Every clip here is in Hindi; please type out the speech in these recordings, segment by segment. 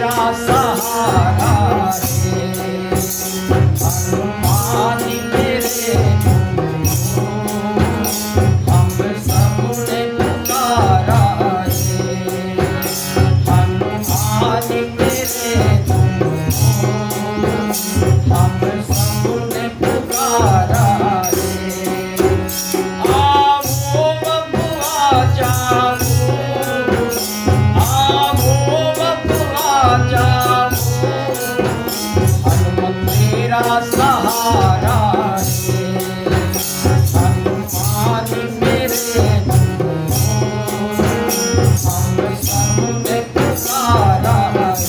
तेरा सहारा रे। हनुमान मेरे हम सबने पुकारा रे। हनुमान मेरे हम सबने पुकारा रे। आओ बबुआ जाओ, आओ बबुआ जाओ, हनुमत तेरा सहारा रे। हनुमान मेरे हम सबने पुकारा रे।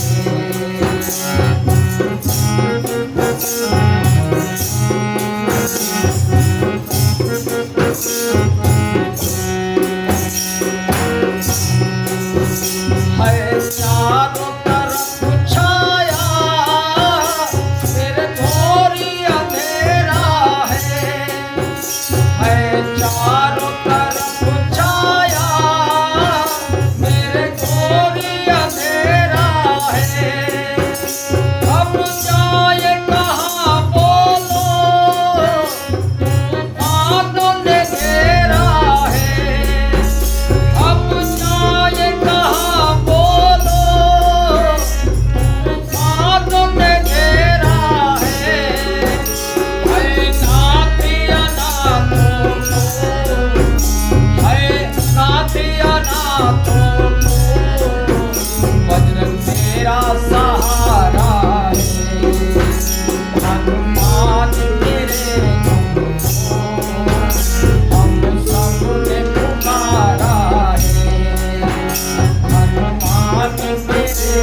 है चारों तरफ छाया, मेरे थोड़ी अंधेरा है चारों तरफ छाया, मेरे थोड़ी अंधेरा है। अब जाए कहाँ बोलो, तूफानों ने घेरा है। अब जाए कहाँ बोलो, तूफानों ने घेरा है। नाथिया नाथों को, नाथिया नाथों को, बजरंग तेरा सहारा है। हनुमान मेरे हम सबने पुकारा है। हनुमान मेरे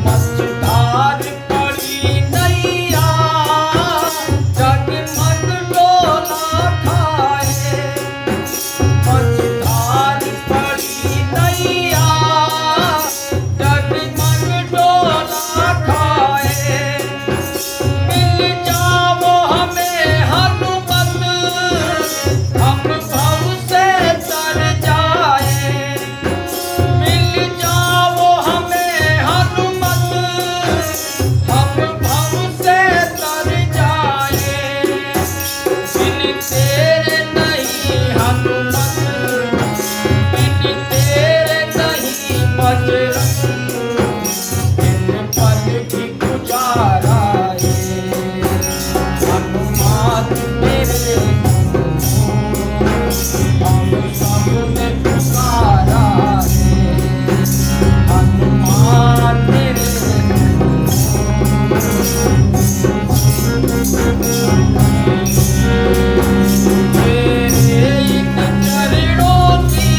मझधार पड़ी नैया, जगमग डोला खाए। मझधार पड़ी नैया, जगमग डोला खाए। मिल जाओ हमें हनुमत, हम भव से तर जाए। मिल जाओ हमें हनुमत, हम भव से तर जाए। बिन तेरे नहीं हनुमत, बिन तेरे नहीं बजरंग, बिन पद भी गुजारा है। हनुमान मेरे हम सबने पुकारा है। हनुमान मेरे तेरे इन चरणों की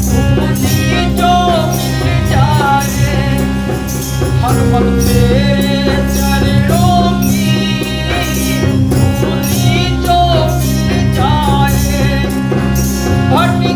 धूली जो मिल जाए। हनुमत तेरे चरणों की धूली जो मिल जाए। भटके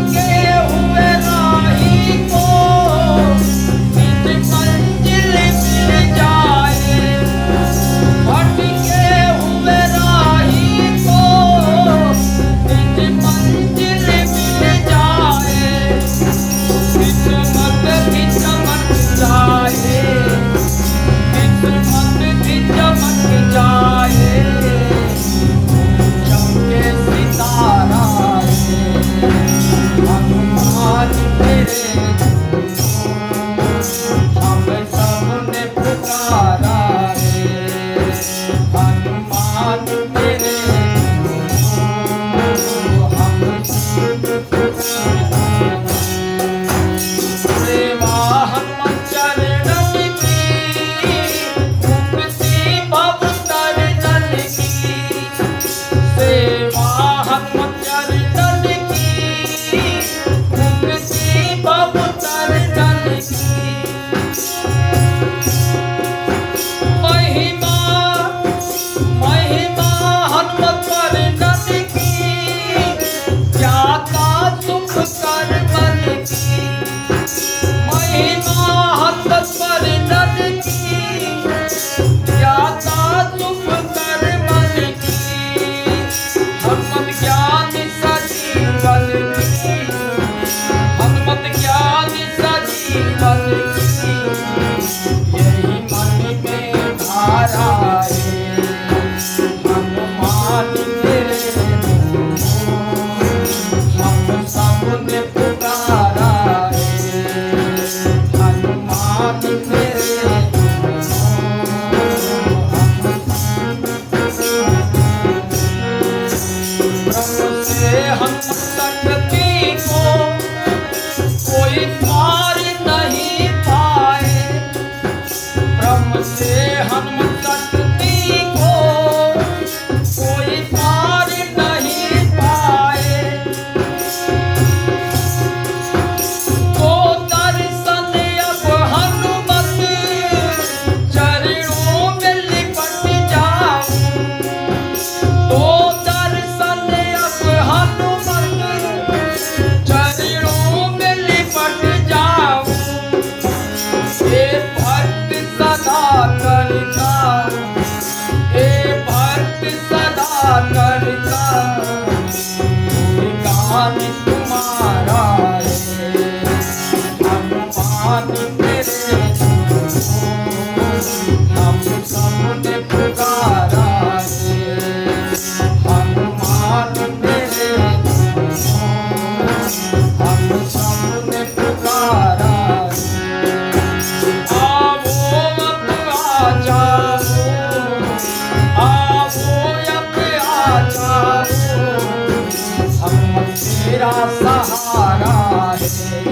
तेरा सहारा है।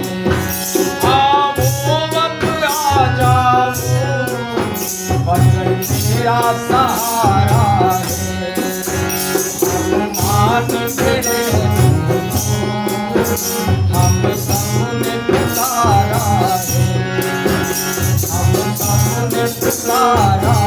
आओ अब आ जाओ, बन तेरा सहारा है। मान तेरे हम सबने पुकारा है, हम सबने पुकारा